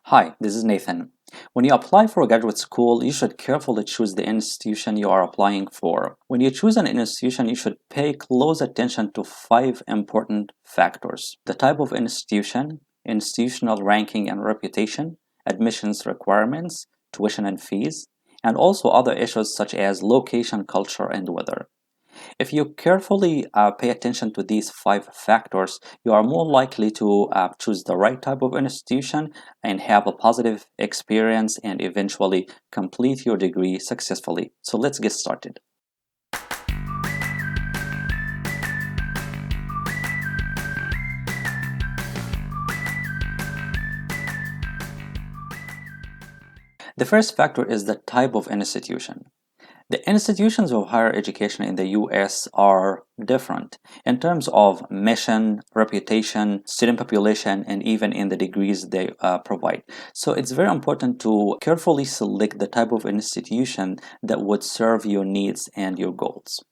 Hi, this is Nathan. When you apply for a graduate school, you should carefully choose the institution you are applying for. When you choose an institution, you should pay close attention to five important factors: the type of institution, institutional ranking and reputation, admissions requirements, tuition and fees, and also other issues such as location, culture, and weather. If you carefully pay attention to these five factors, you are more likely to choose the right type of institution and have a positive experience and eventually complete your degree successfully. So let's get started. The first factor is the type of institution. The institutions of higher education in the US are different in terms of mission, reputation, student population, and even in the degrees they provide. So it's very important to carefully select the type of institution that would serve your needs and your goals.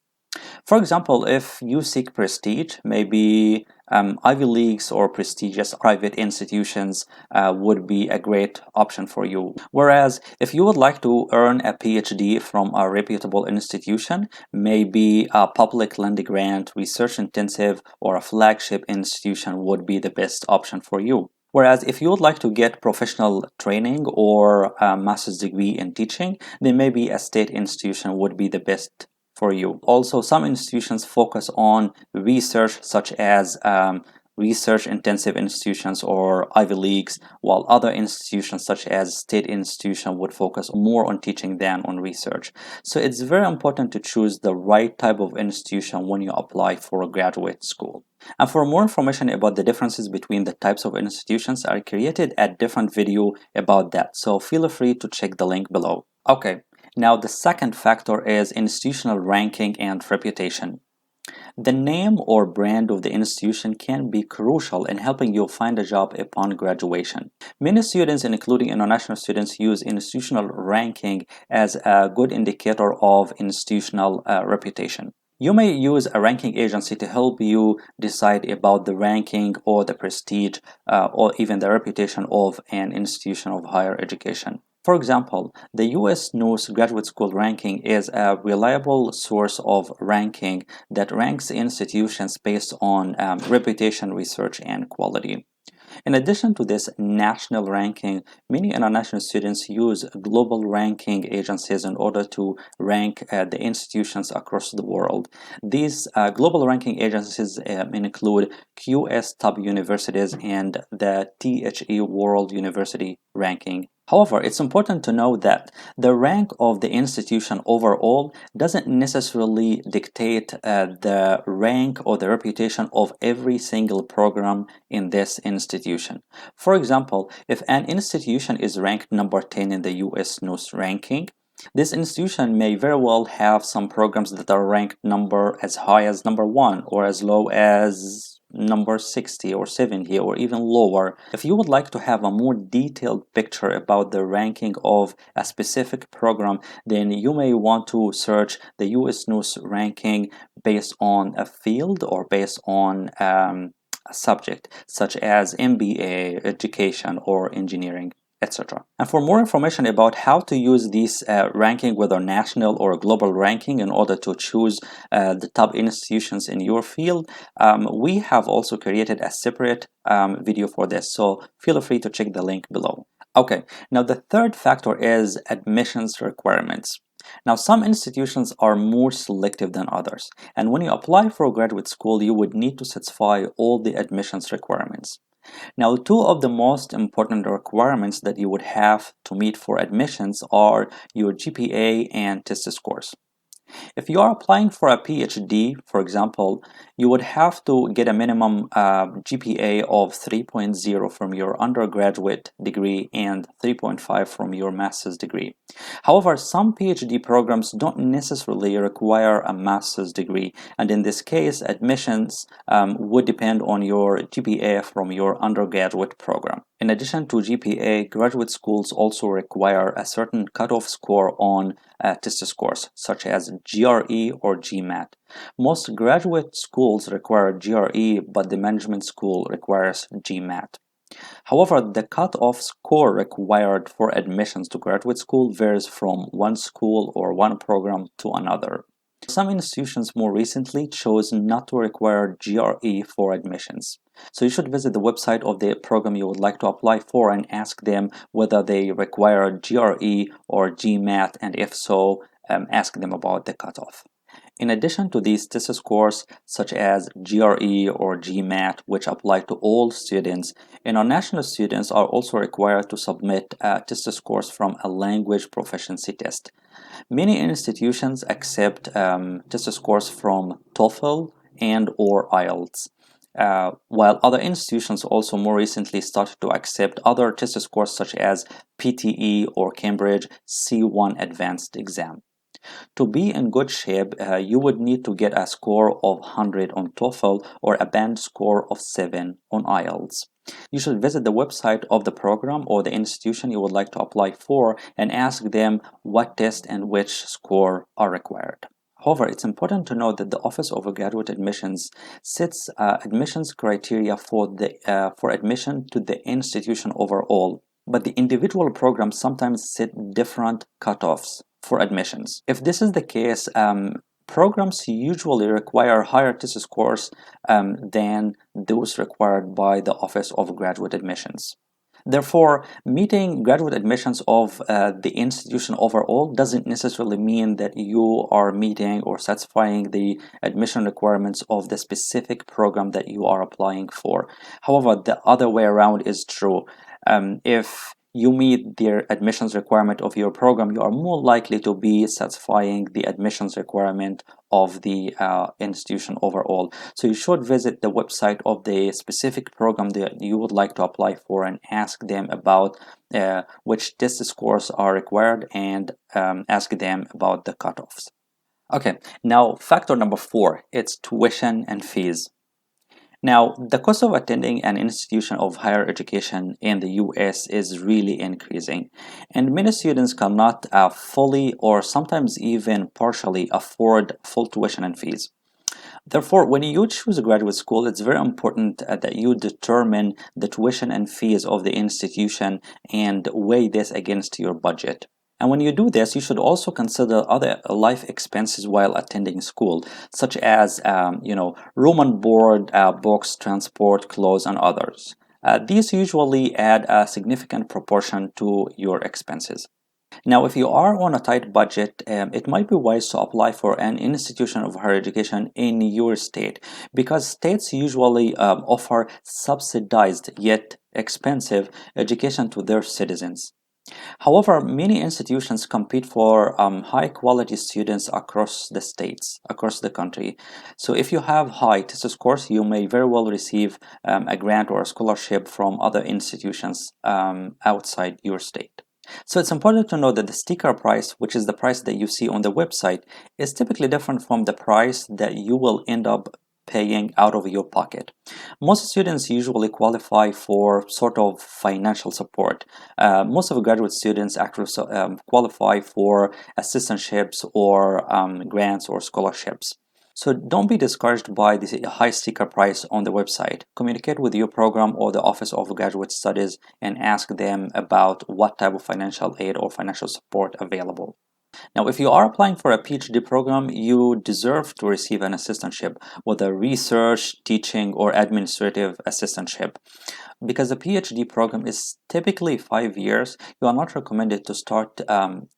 For example, if you seek prestige, maybe Ivy Leagues or prestigious private institutions would be a great option for you. Whereas if you would like to earn a PhD from a reputable institution, maybe a public land grant, research intensive, or a flagship institution would be the best option for you. Whereas if you would like to get professional training or a master's degree in teaching, then maybe a state institution would be the best for you. Also, some institutions focus on research, such as research intensive institutions or Ivy Leagues, while other institutions, such as state institution, would focus more on teaching than on research. So it's very important to choose the right type of institution when you apply for a graduate school. And for more information about the differences between the types of institutions, I created a different video about that, so feel free to check the link below. Okay, now the second factor is institutional ranking and reputation. The name or brand of the institution can be crucial in helping you find a job upon graduation. Many students, including international students, use institutional ranking as a good indicator of institutional reputation. You may use a ranking agency to help you decide about the ranking or the prestige or even the reputation of an institution of higher education. For example, the US NOS graduate school ranking is a reliable source of ranking that ranks institutions based on reputation, research, and quality. In addition to this national ranking, many international students use global ranking agencies in order to rank the institutions across the world. These global ranking agencies include QS Top Universities and the THE World University Ranking. However, it's important to know that the rank of the institution overall doesn't necessarily dictate the rank or the reputation of every single program in this institution. For example, if an institution is ranked number 10 in the US NOS ranking, this institution may very well have some programs that are ranked as high as number 1 or as low as number 60 or 70 or even lower. If you would like to have a more detailed picture about the ranking of a specific program, then you may want to search the US NOS ranking based on a field or based on a subject such as MBA, education, or engineering, etc. And for more information about how to use this ranking, whether national or global ranking, in order to choose the top institutions in your field, we have also created a separate video for this, so feel free to check the link below. Okay, now the third factor is admissions requirements. Now, some institutions are more selective than others, and when you apply for a graduate school, you would need to satisfy all the admissions requirements. Now, two of the most important requirements that you would have to meet for admissions are your GPA and test scores. If you are applying for a PhD, for example, you would have to get a minimum GPA of 3.0 from your undergraduate degree and 3.5 from your master's degree. However, some PhD programs don't necessarily require a master's degree, and in this case, admissions would depend on your GPA from your undergraduate program. In addition to GPA, graduate schools also require a certain cutoff score on test scores, such as GRE or GMAT. Most graduate schools require GRE, but the management school requires GMAT. However, the cutoff score required for admissions to graduate school varies from one school or one program to another. Some institutions more recently chose not to require GRE for admissions. So you should visit the website of the program you would like to apply for and ask them whether they require GRE or GMAT, and if so, ask them about the cutoff. In addition to these test scores, such as GRE or GMAT, which apply to all students, international students are also required to submit test scores from a language proficiency test. Many institutions accept test scores from TOEFL and or IELTS, while other institutions also more recently started to accept other test scores such as PTE or Cambridge C1 Advanced exam. To be in good shape, you would need to get a score of 100 on TOEFL or a band score of 7 on IELTS. You should visit the website of the program or the institution you would like to apply for and ask them what test and which score are required. However, it's important to note that the Office of Graduate Admissions sets admissions criteria for admission to the institution overall, but the individual programs sometimes set different cutoffs for admissions. If this is the case, programs usually require higher test scores than those required by the Office of Graduate Admissions. Therefore, meeting graduate admissions of the institution overall doesn't necessarily mean that you are meeting or satisfying the admission requirements of the specific program that you are applying for. However, the other way around is true. If you meet the admissions requirement of your program, you are more likely to be satisfying the admissions requirement of the institution overall. So you should visit the website of the specific program that you would like to apply for and ask them about which test scores are required, and ask them about the cutoffs. Okay, now factor number 4, it's tuition and fees. Now, the cost of attending an institution of higher education in the US is really increasing, and many students cannot fully or sometimes even partially afford full tuition and fees. Therefore, when you choose a graduate school, it's very important that you determine the tuition and fees of the institution and weigh this against your budget. And when you do this, you should also consider other life expenses while attending school, such as, room and board, books, transport, clothes, and others. These usually add a significant proportion to your expenses. Now, if you are on a tight budget, it might be wise to apply for an institution of higher education in your state, because states usually offer subsidized yet expensive education to their citizens. However, many institutions compete for high quality students across the states, across the country. So if you have high test scores, you may very well receive a grant or a scholarship from other institutions outside your state. So it's important to know that the sticker price, which is the price that you see on the website, is typically different from the price that you will end up paying out of your pocket. Most students usually qualify for sort of financial support. Most of the graduate students actually qualify for assistantships or grants or scholarships. So don't be discouraged by the high sticker price on the website. Communicate with your program or the Office of Graduate Studies and ask them about what type of financial aid or financial support available. Now, if you are applying for a PhD program, you deserve to receive an assistantship, whether research, teaching, or administrative assistantship. Because the PhD program is typically 5 years, you are not recommended to start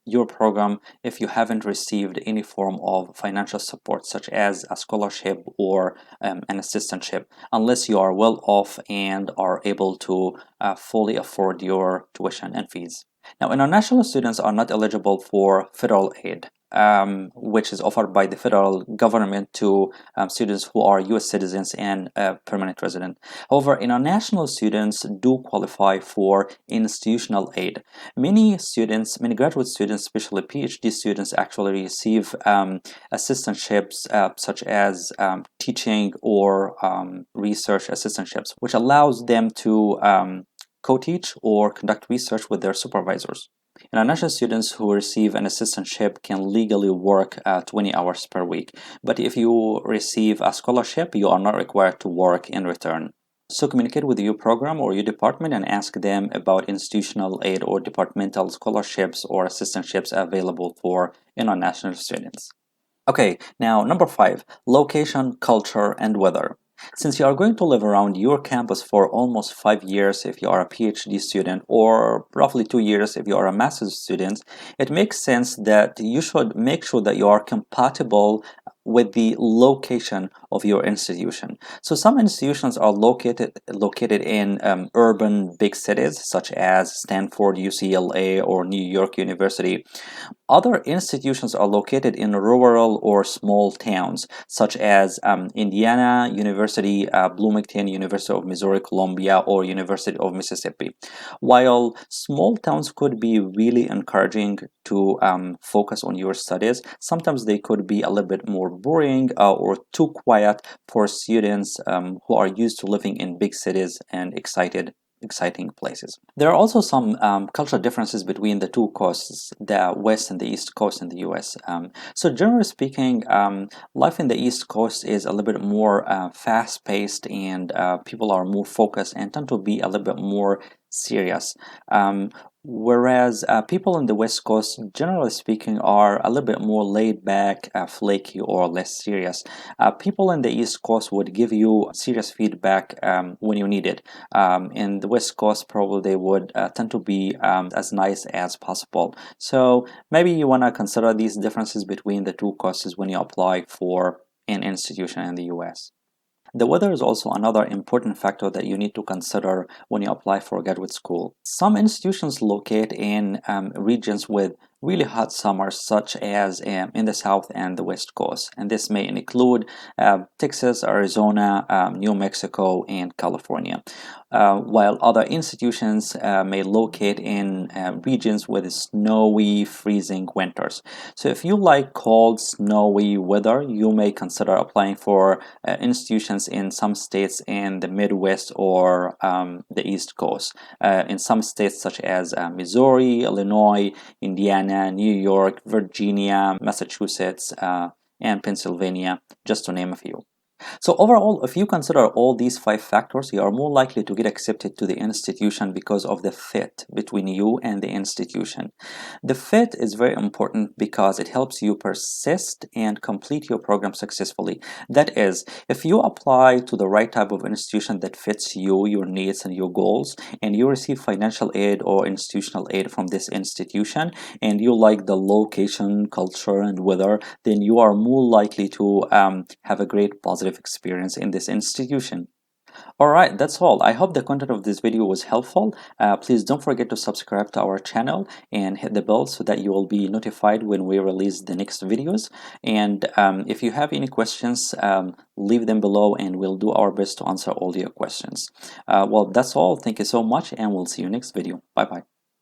your program if you haven't received any form of financial support, such as a scholarship or an assistantship, unless you are well off and are able to fully afford your tuition and fees. Now, international students are not eligible for federal aid, which is offered by the federal government to students who are US citizens and permanent resident. However, international students do qualify for institutional aid. Many graduate students, especially PhD students, actually receive assistantships such as teaching or research assistantships, which allows them to co-teach or conduct research with their supervisors. International students who receive an assistantship can legally work 20 hours per week, but if you receive a scholarship, you are not required to work in return. So communicate with your program or your department and ask them about institutional aid or departmental scholarships or assistantships available for international students. Okay, now number 5, location, culture, and weather. Since you are going to live around your campus for almost 5 years if you are a PhD student, or roughly 2 years if you are a master's student, it makes sense that you should make sure that you are compatible with the location of your institution. So some institutions are located in urban big cities such as Stanford, UCLA, or New York University. Other institutions are located in rural or small towns, such as Indiana University, Bloomington, University of Missouri, Columbia, or University of Mississippi. While small towns could be really encouraging to focus on your studies, sometimes they could be a little bit more boring or too quiet for students who are used to living in big cities and exciting places. There are also some cultural differences between the two coasts, the West and the East Coast in the US. So generally speaking, life in the East Coast is a little bit more fast-paced, and people are more focused and tend to be a little bit more serious. Whereas people in the West Coast, generally speaking, are a little bit more laid back, flaky, or less serious. People in the East Coast would give you serious feedback when you need it. In the West Coast, probably they would tend to be as nice as possible. So maybe you want to consider these differences between the two coasts when you apply for an institution in the US. The weather is also another important factor that you need to consider when you apply for graduate school. Some institutions locate in regions with really hot summers, such as in the South and the West Coast, and this may include Texas, Arizona, New Mexico, and California. While other institutions may locate in regions with snowy, freezing winters. So if you like cold, snowy weather, you may consider applying for institutions in some states in the Midwest or the East Coast. In some states such as Missouri, Illinois, Indiana, New York, Virginia, Massachusetts, and Pennsylvania, just to name a few. So overall, if you consider all these 5 factors, you are more likely to get accepted to the institution because of the fit between you and the institution. The fit is very important because it helps you persist and complete your program successfully. That is, if you apply to the right type of institution that fits you, your needs, and your goals, and you receive financial aid or institutional aid from this institution, and you like the location, culture, and weather, then you are more likely to have a great positive experience in this institution. All right, that's all. I hope the content of this video was helpful. Please don't forget to subscribe to our channel and hit the bell so that you will be notified when we release the next videos. And if you have any questions, leave them below and we'll do our best to answer all your questions. Well, that's all. Thank you so much, and we'll see you next video. Bye bye.